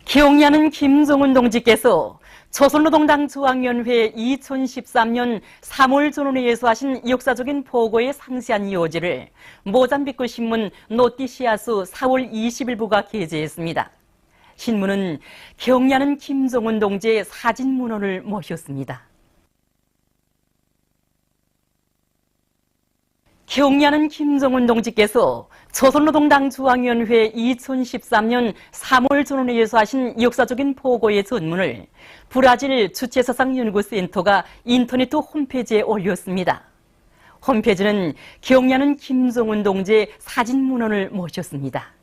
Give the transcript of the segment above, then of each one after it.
기억나는 김정은 동지께서 조선노동당 중앙위원회 2013년 3월 전원회에서 하신 역사적인 보고의 상세한 요지를 모잠비크 신문 노티시아스 4월 20일부가 게재했습니다. 신문은 기억나는 김정은 동지의 사진 문헌을 모셨습니다. 기억나는 김정은 동지께서 조선노동당 중앙위원회 2013년 3월 전원회에서 하신 역사적인 보고의 전문을 브라질 주체사상연구센터가 인터넷 홈페이지에 올렸습니다. 홈페이지는 기억나는 김정은 동지의 사진 문헌을 모셨습니다.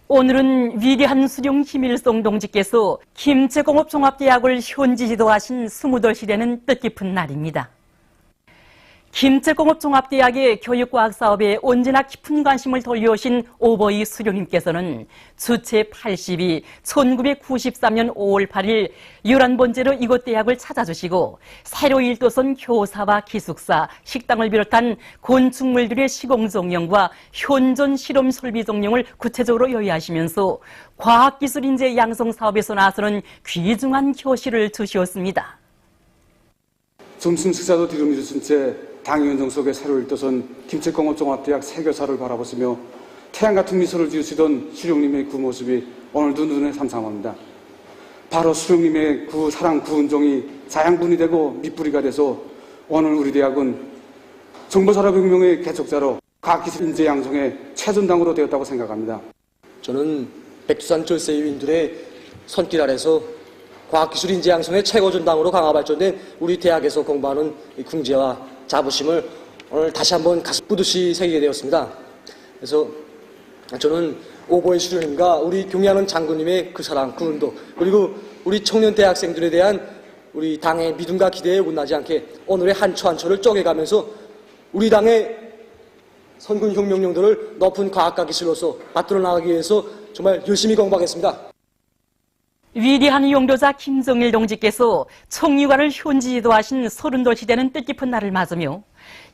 오늘은 위대한 수령 김일성 동지께서 김제공업종합대학을 현지 지도하신 28시 되는 뜻깊은 날입니다. 김제공업종합대학의 교육과학 사업에 언제나 깊은 관심을 돌려오신 오버이 수령님께서는 주체 82, 1993년 5월 8일 11번째로 이곳 대학을 찾아주시고 새로 일도선 교사와 기숙사, 식당을 비롯한 건축물들의 시공정령과 현존 실험 설비 정령을 구체적으로 요약하시면서 과학기술 인재 양성 사업에서 나서는 귀중한 교실을 주시었습니다. 점심 식사도 뒤로미루신 채 당위원정 속에 새로 일도선 김제공업종합대학 세교사를 바라보시며 태양 같은 미소를 지으시던 수령님의 그 모습이 오늘도 눈에 삼삼합니다. 바로 수령님의 그 사랑 그 은종이 자양분이 되고 밑뿌리가 돼서 오늘 우리 대학은 정보산업혁명의 개척자로 과학기술 인재 양성의 최전당으로 되었다고 생각합니다. 저는 백두산 절세위인들의 손길 아래서 과학기술 인재 양성의 최고 전당으로 강화 발전된 우리 대학에서 공부하는 궁재와 자부심을 오늘 다시 한번 가슴 뿌듯이 새기게 되었습니다. 그래서 저는 오보의 수령님과 우리 경의하는 장군님의 그 사랑, 그 운동, 그리고 우리 청년 대학생들에 대한 우리 당의 믿음과 기대에 어긋나지 않게 오늘의 한 초 한 초를 쪼개가면서 우리 당의 선군혁명령들을 높은 과학과 기술로서 받들어 나가기 위해서 정말 열심히 공부하겠습니다. 위대한 용도자 김정일 동지께서 청유관을 현지 지도하신 32시 되는 뜻깊은 날을 맞으며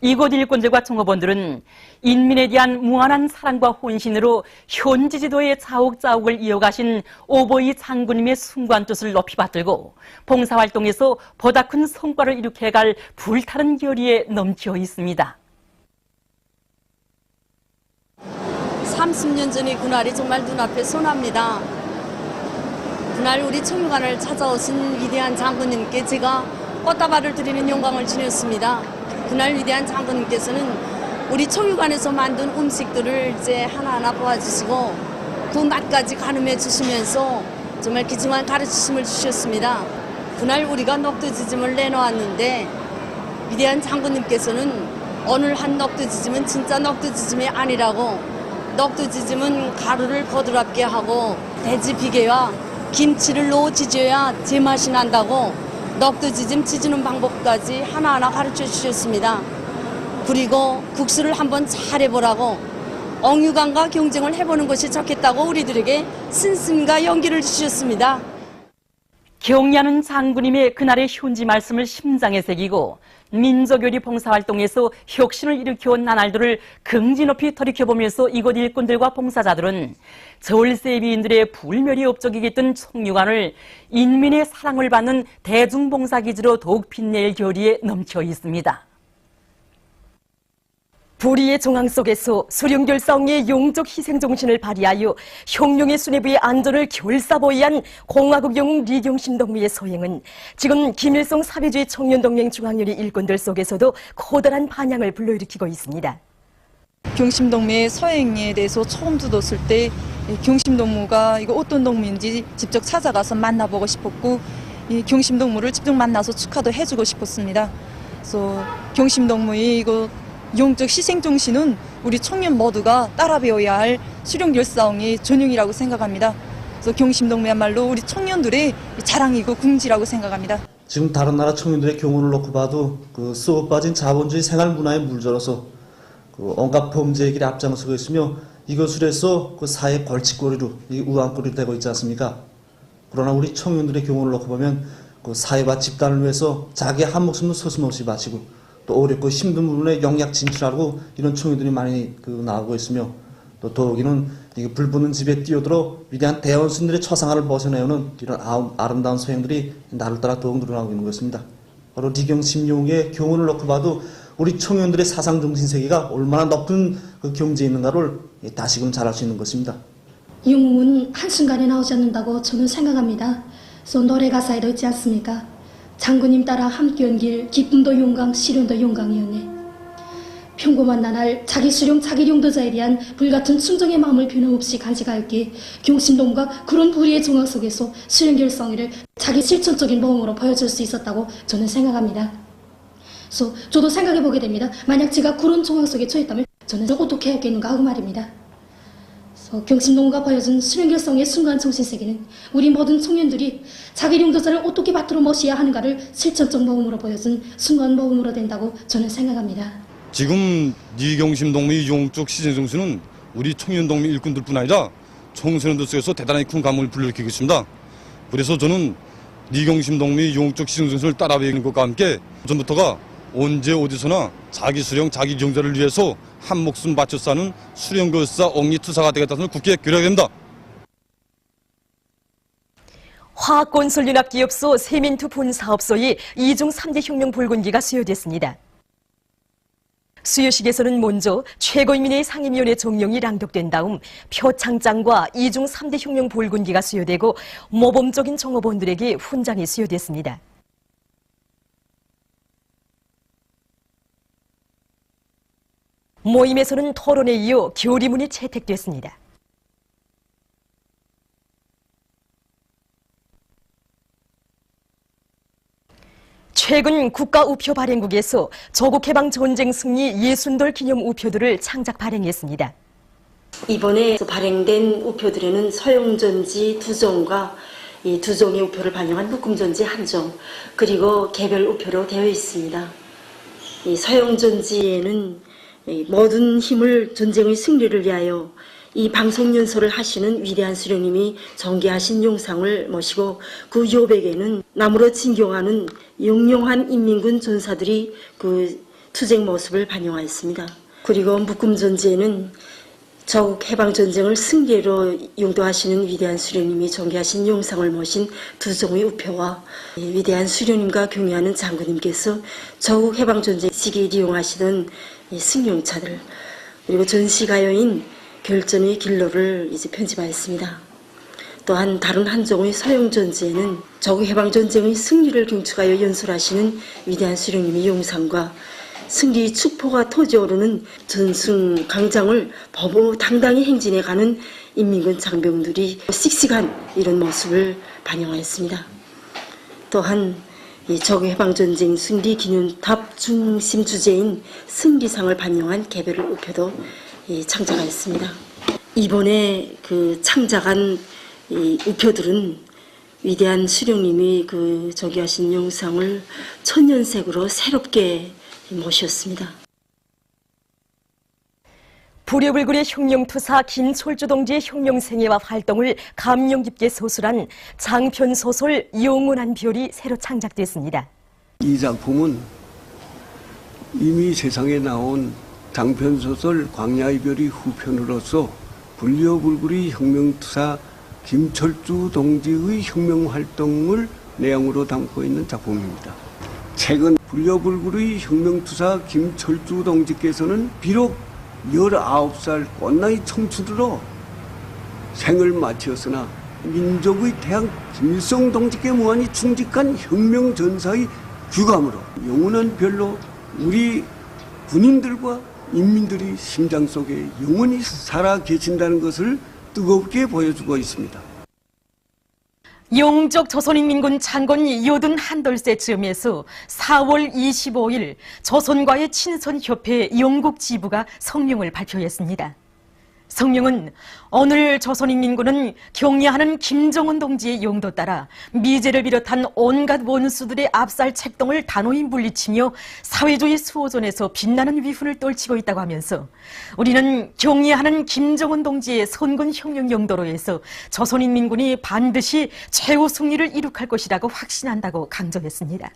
이곳 일꾼들과 종업원들은 인민에 대한 무한한 사랑과 혼신으로 현지 지도의 자욱자욱을 이어가신 오보이 장군님의 숭고한 뜻을 높이 받들고 봉사활동에서 보다 큰 성과를 이룩해갈 불타는 결의에 넘쳐 있습니다. 30년 전의 그날이 정말 눈앞에 선합니다. 그날 우리 청유관을 찾아오신 위대한 장군님께 제가 꽃다발을 드리는 영광을 지녔습니다. 그날 위대한 장군님께서는 우리 청유관에서 만든 음식들을 이제 하나하나 보아주시고 그 맛까지 가늠해 주시면서 정말 귀중한 가르치심을 주셨습니다. 그날 우리가 녹두지짐을 내놓았는데 위대한 장군님께서는 오늘 한 녹두지짐은 진짜 녹두지짐이 아니라고, 녹두지짐은 가루를 보드랍게 하고 돼지 비계와 김치를 넣어 지져야 제맛이 난다고 녹두지짐 지지는 방법까지 하나하나 가르쳐 주셨습니다. 그리고 국수를 한번 잘 해보라고, 억류관과 경쟁을 해보는 것이 좋겠다고 우리들에게 신심과 용기를 주셨습니다. 기억나는 장군님의 그날의 현지 말씀을 심장에 새기고 민족요리 봉사활동에서 혁신을 일으켜온 나날들을 긍지 높이 돌이켜보면서 이곳 일꾼들과 봉사자들은 절세비인들의 불멸이 업적이겠던 청유관을 인민의 사랑을 받는 대중봉사기지로 더욱 빛낼 결의에 넘쳐 있습니다. 불의의 정황 속에서 수령결사옹의 용적 희생정신을 발휘하여 혁명의 수뇌부의 안전을 결사보위한 공화국 영웅 리경심 동무의 소행은 지금 김일성 사회주의 청년동맹 중앙연의 일꾼들 속에서도 커다란 반향을 불러일으키고 있습니다. 경심동무의 서행에 대해서 처음 들었을 때 경심동무가 이거 어떤 동무인지 직접 찾아가서 만나보고 싶었고, 이 경심동무를 직접 만나서 축하도 해주고 싶었습니다. 그래서 경심동무의 이거 용적 희생정신은 우리 청년 모두가 따라 배워야 할 수령결사옹의 전형이라고 생각합니다. 그래서 경심동무야말로 우리 청년들의 자랑이고 궁지라고 생각합니다. 지금 다른 나라 청년들의 경우를 놓고 봐도 그 썩어 빠진 자본주의 생활 문화에 물들어서 그 온갖 범죄의 길에 앞장서고 있으며 이것으로서 그 사회 골칫거리로 우왕거리로 되고 있지 않습니까? 그러나 우리 청년들의 경우를 놓고 보면 그 사회와 집단을 위해서 자기 한 목숨도 서슴없이 바치고 또 어렵고 힘든 부분에 영약 진출하고 이런 청년들이 많이 나오고 있으며 또 더욱이는 이 불붙는 집에 뛰어들어 위대한 대원수님들의 처상화를 벗어내오는 이런 아름다운 소행들이 날을 따라 더욱 늘어나고 있는 것입니다. 바로 리경심용의 교훈을 놓고 봐도 우리 청년들의 사상 정신 세계가 얼마나 높은 그 경지에 있는가를 다시금 잘 알 수 있는 것입니다. 영웅은 한순간에 나오지 않는다고 저는 생각합니다. 그래서 노래 가사에도 있지 않습니까? 장군님 따라 함께 온 길 기쁨도 용강 시련도 용강이었네. 평범한 나날 자기 수령 자기 용도자에 대한 불같은 충정의 마음을 변함없이 간직하였기에 경심동무가 그런 불의의 정황 속에서 수령결성의를 자기 실천적인 모험으로 보여줄 수 있었다고 저는 생각합니다. 그래서 저도 생각해보게 됩니다. 만약 제가 그런 정황 속에 처했다면 저는 어떻게 했겠는가 하고 말입니다. 그래서 경심동무가 보여준 수령결성의 순간 정신세계는 우리 모든 청년들이 자기 용도자를 어떻게 받들어 모셔야 하는가를 실천적 모험으로 보여준 순간 모험으로 된다고 저는 생각합니다. 지금 리경심 동무 이종욱 시즌 정수는 우리 청년 동무 일꾼들뿐 아니라 청소년들 속에서 대단히 큰 감흥을 불러일으키고 있습니다. 그래서 저는 리경심 동무 이종욱 시즌 정수를 따라배우는 것과 함께 전부터가 언제 어디서나 자기 수령 자기 경제를 위해서 한 목숨 바쳐 사는 수령거사 옥리투사가 되겠다는 굳게 결의하게 됩니다. 화학건설연합기업소 세민투 본사업소의 2중 3대 혁명 불군기가 수여됐습니다. 수여식에서는 먼저 최고인민회의 상임위원회 종령이 낭독된 다음 표창장과 2중 3대 혁명 불군기가 수여되고 모범적인 종업원들에게 훈장이 수여됐습니다. 모임에서는 토론에 이어 교리문이 채택됐습니다. 최근 국가우표 발행국에서 조국해방전쟁 승리 60돌 기념 우표들을 창작 발행했습니다. 이번에 발행된 우표들에는 서용전지 2종과 이 2종의 우표를 반영한 묶음전지 1종, 그리고 개별 우표로 되어 있습니다. 이 서용전지에는 모든 힘을 전쟁의 승리를 위하여 이 방송연설을 하시는 위대한 수령님이 전개하신 용상을 모시고 그 요백에는 나무로 진경하는 영롱한 인민군 전사들이 그 투쟁 모습을 반영하였습니다. 그리고 묶음전지에는 조국 해방전쟁을 승리로 용도하시는 위대한 수령님이 전개하신 용상을 모신 2종의 우표와 위대한 수령님과 경의하는 장군님께서 조국 해방전쟁 시기에 이용하시던 승용차들, 그리고 전시가요인 결전의 길로를 이제 편집하였습니다. 또한 다른 한 종의 서용전지에는 조국 해방전쟁의 승리를 경축하여 연설하시는 위대한 수령님의 용상과 승리 축포가 터져오르는 전승 강장을 보고 당당히 행진해가는 인민군 장병들이 씩씩한 이런 모습을 반영하였습니다. 또한 조국 해방전쟁 승리 기념탑 중심 주제인 승리상을 반영한 개별 우표도 창작하였습니다. 이번에 그 창작한 이 우표들은 위대한 수령님이 그 저기하신 영상을 천연색으로 새롭게 모셨습니다. 불효불굴의 혁명투사 김철주 동지의 혁명생애와 활동을 감명 깊게 소설한 장편소설 영원한 별이 새로 창작됐습니다. 이 작품은 이미 세상에 나온 장편소설 광야의 별이 후편으로서 불효불굴의 혁명투사 김철주 동지의 혁명활동을 내용으로 담고 있는 작품입니다. 최근 불효불굴의 혁명투사 김철주 동지께서는 비록 19살 꽃나이 청춘으로 생을 마치었으나 민족의 태양 김일성 동지께 무한히 충직한 혁명전사의 귀감으로 영원한 별로 우리 군인들과 인민들이 심장 속에 영원히 살아 계신다는 것을 뜨겁게 보여주고 있습니다. 영적 조선인민군 창건 81돌째 즈음에서 4월 25일 조선과의 친선협회 영국 지부가 성명을 발표했습니다. 성명은 오늘 조선인민군은 경의하는 김정은 동지의 용도 따라 미제를 비롯한 온갖 원수들의 압살 책동을 단호히 물리치며 사회주의 수호전에서 빛나는 위훈을 떨치고 있다고 하면서 우리는 경의하는 김정은 동지의 선군 혁명 용도로 해서 조선인민군이 반드시 최후 승리를 이룩할 것이라고 확신한다고 강조했습니다.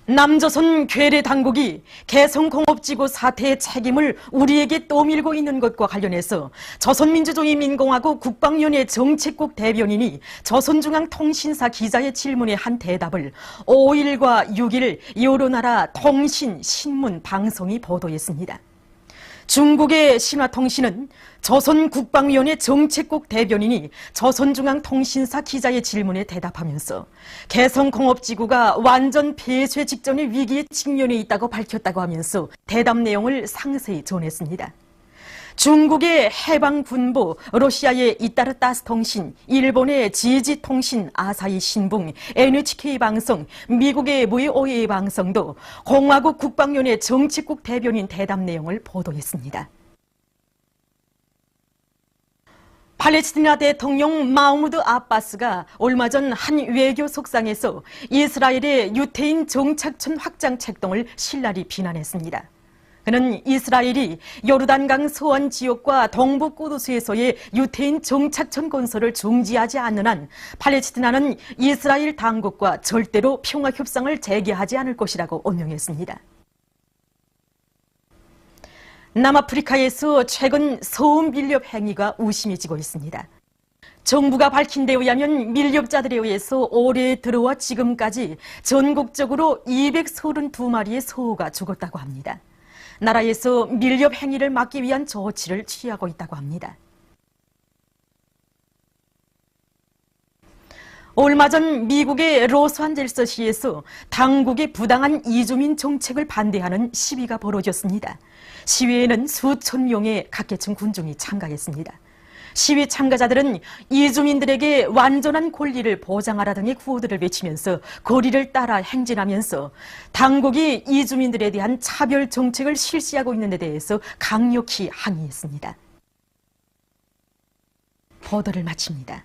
남조선 괴뢰 당국이 개성공업지구 사태의 책임을 우리에게 떠밀고 있는 것과 관련해서 조선민주주의민공화국 국방위원회 정책국 대변인이 조선중앙통신사 기자의 질문에 한 대답을 5일과 6일 여러 나라 통신, 신문, 방송이 보도했습니다. 중국의 신화통신은 조선국방위원회 정책국 대변인이 조선중앙통신사 기자의 질문에 대답하면서 개성공업지구가 완전 폐쇄 직전의 위기에 직면해 있다고 밝혔다고 하면서 대답 내용을 상세히 전했습니다. 중국의 해방군부, 러시아의 이따르따스통신, 일본의 지지통신, 아사히 신봉, NHK방송, 미국의 VOA 방송도 공화국 국방위원회 정책국 대변인 대답 내용을 보도했습니다. 팔레스티나 대통령 마흐무드 아바스가 얼마 전 한 외교 속상에서 이스라엘의 유태인 정착촌 확장 책동을 신랄히 비난했습니다. 그는 이스라엘이 요르단강 서안 지역과 동부 꾸두스에서의 유태인 정착촌 건설을 중지하지 않는 한 팔레스티나는 이스라엘 당국과 절대로 평화협상을 재개하지 않을 것이라고 언명했습니다. 남아프리카에서 최근 소음 밀렵 행위가 의심해지고 있습니다. 정부가 밝힌 데 의하면 밀렵자들에 의해서 올해 들어와 지금까지 전국적으로 232마리의 소가 죽었다고 합니다. 나라에서 밀렵 행위를 막기 위한 조치를 취하고 있다고 합니다. 얼마 전 미국의 로스안젤레스시에서 당국의 부당한 이주민 정책을 반대하는 시위가 벌어졌습니다. 시위에는 수천 명의 각계층 군중이 참가했습니다. 시위 참가자들은 이주민들에게 완전한 권리를 보장하라 등의 구호들을 외치면서 거리를 따라 행진하면서 당국이 이주민들에 대한 차별 정책을 실시하고 있는 데 대해서 강력히 항의했습니다. 보도를 마칩니다.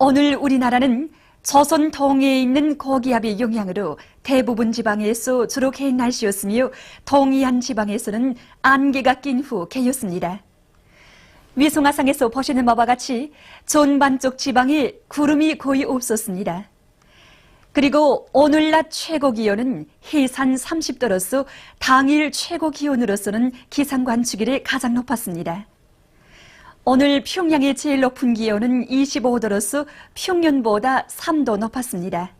오늘 우리나라는 조선 동해에 있는 고기압의 영향으로 대부분 지방에서 주로 개인 날씨였으며 동해안 지방에서는 안개가 낀 후 개였습니다. 위성화상에서 보시는 바와 같이 전반 쪽 지방에 구름이 거의 없었습니다. 그리고 오늘 낮 최고 기온은 해산 30도로서 당일 최고 기온으로서는 기상 관측일에 가장 높았습니다. 오늘 평양의 제일 높은 기온은 25도로서 평년보다 3도 높았습니다.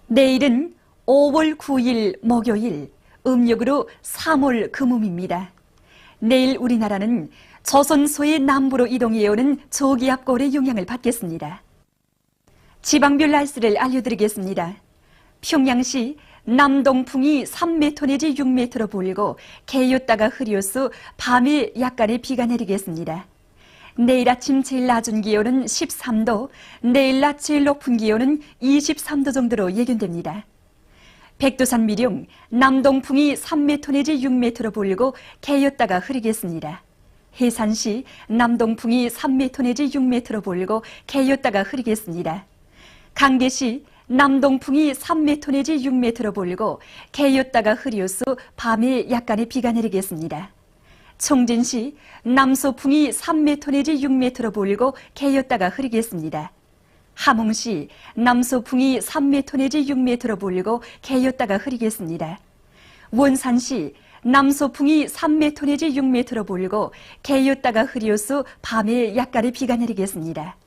내일은 5월 9일 목요일, 음력으로 3월 금음입니다. 내일 우리나라는 조선소의 남부로 이동해오는 저기압골의 영향을 받겠습니다. 지방별 날씨를 알려드리겠습니다. 평양시 남동풍이 3m 내지 6m로 불고 개였다가 흐려서 밤에 약간의 비가 내리겠습니다. 내일 아침 제일 낮은 기온은 13도, 내일 낮 제일 높은 기온은 23도 정도로 예견됩니다. 백두산 미령 남동풍이 3m 내지 6m로 불고 개였다가 흐리겠습니다. 해산시 남동풍이 3m 내지 6m로 불고 개였다가 흐리겠습니다. 강계시 남동풍이 3m 내지 6m로 불고 개였다가 흐려서 밤에 약간의 비가 내리겠습니다. 청진시 남서풍이 3m 내지 6m로 불고 개였다가 흐리겠습니다. 함흥시 남서풍이 3m 내지 6m로 불고 개였다가 흐리겠습니다. 원산시 남서풍이 3m 내지 6m로 불고 개였다가 흐려서 밤에 약간의 비가 내리겠습니다.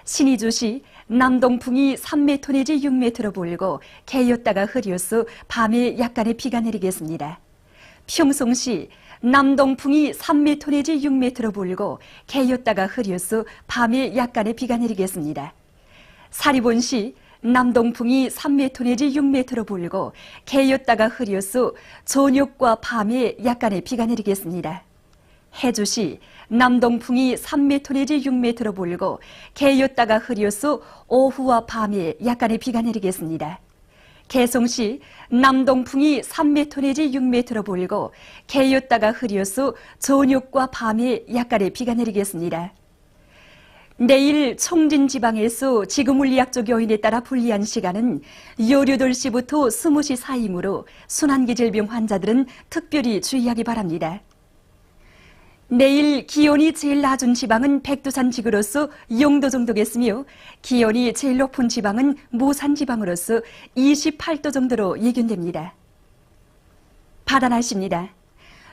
신의주시 남동풍이 3m 내지 6m로 불고 개였다가 흐려서 밤에 약간의 비가 내리겠습니다. 평송시 남동풍이 3m 내지 6m로 불고 개였다가 흐려서 밤에 약간의 비가 내리겠습니다. 사리본시 남동풍이 3m 내지 6m로 불고 개였다가 흐려서 저녁과 밤에 약간의 비가 내리겠습니다. 해주시 남동풍이 3m 내지 6m로 불고 개였다가 흐려서 오후와 밤에 약간의 비가 내리겠습니다. 개성시 남동풍이 3m 내지 6m로 불고 개였다가 흐려서 저녁과 밤에 약간의 비가 내리겠습니다. 내일 청진 지방에서 지구물리학적 요인에 따라 불리한 시간은 18시부터 20시 사이이므로 순환기질병 환자들은 특별히 주의하기 바랍니다. 내일 기온이 제일 낮은 지방은 백두산 지구로서 영도 정도겠으며 기온이 제일 높은 지방은 모산 지방으로서 28도 정도로 예견됩니다. 바다 날씨입니다.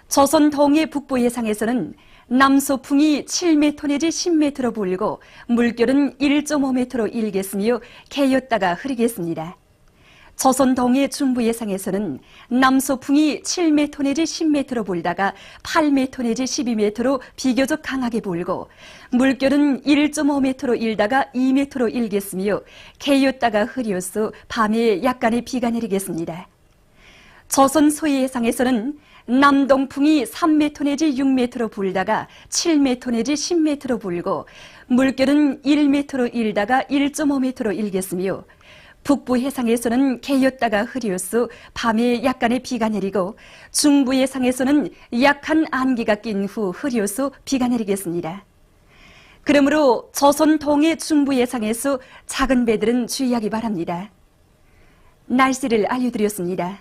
조선 동해 북부 예상에서는 남소풍이 7m 내지 10m로 불고 물결은 1.5m로 일겠으며 개였다가 흐리겠습니다. 조선 동해 중부 예상에서는 남소풍이 7m 내지 10m로 불다가 8m 내지 12m로 비교적 강하게 불고 물결은 1.5m로 일다가 2m로 일겠으며 개였다가 흐려서 밤에 약간의 비가 내리겠습니다. 조선 서해 예상에서는 남동풍이 3m 내지 6m로 불다가 7m 내지 10m로 불고 물결은 1m로 일다가 1.5m로 일겠으며 북부 해상에서는 개였다가 흐려서 밤에 약간의 비가 내리고 중부 해상에서는 약한 안개가 낀 후 흐려서 비가 내리겠습니다. 그러므로 조선 동해 중부 해상에서 작은 배들은 주의하기 바랍니다. 날씨를 알려드렸습니다.